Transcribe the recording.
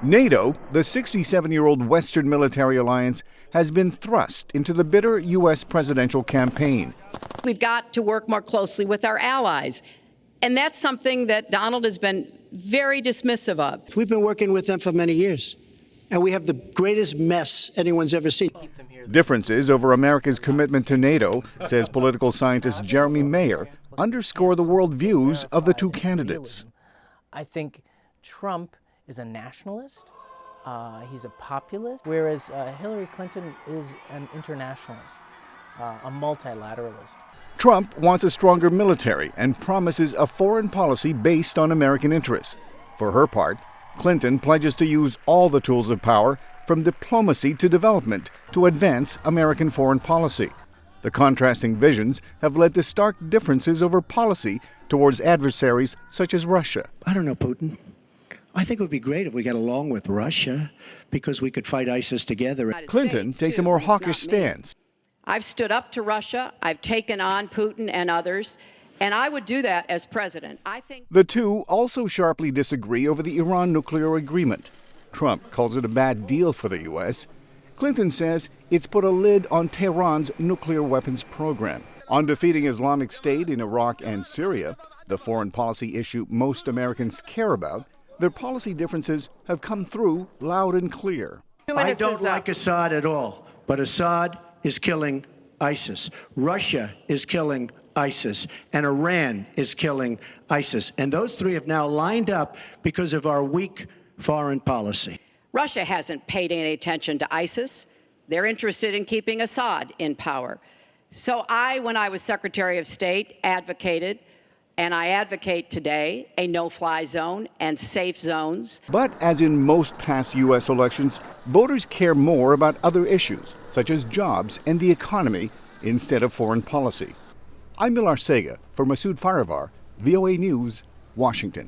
NATO, the 67-year-old Western military alliance, has been thrust into the bitter U.S. presidential campaign. We've got to work more closely with our allies, and that's something that Donald has been very dismissive of. We've been working with them for many years, and we have the greatest mess anyone's ever seen. Differences over America's commitment to NATO, says political scientist Jeremy Mayer, underscore the worldviews of the two candidates. I think Trump is a nationalist, he's a populist, whereas Hillary Clinton is an internationalist, a multilateralist. Trump wants a stronger military and promises a foreign policy based on American interests. For her part, Clinton pledges to use all the tools of power, from diplomacy to development, to advance American foreign policy. The contrasting visions have led to stark differences over policy towards adversaries such as Russia. I don't know, Putin. I think it would be great if we got along with Russia because we could fight ISIS together. Clinton takes a more hawkish stance. I've stood up to Russia, I've taken on Putin and others, and I would do that as president. The two also sharply disagree over the Iran nuclear agreement. Trump calls it a bad deal for the U.S. Clinton says it's put a lid on Tehran's nuclear weapons program. On defeating Islamic State in Iraq and Syria, the foreign policy issue most Americans care about, their policy differences have come through loud and clear. I don't like Assad at all, but Assad is killing ISIS. Russia is killing ISIS, and Iran is killing ISIS. And those three have now lined up because of our weak foreign policy. Russia hasn't paid any attention to ISIS. They're interested in keeping Assad in power. So when I was Secretary of State, advocated, and I advocate today, a no-fly zone and safe zones. But as in most past U.S. elections, voters care more about other issues, such as jobs and the economy, instead of foreign policy. I'm Milar Sega for Masood Farivar, VOA News, Washington.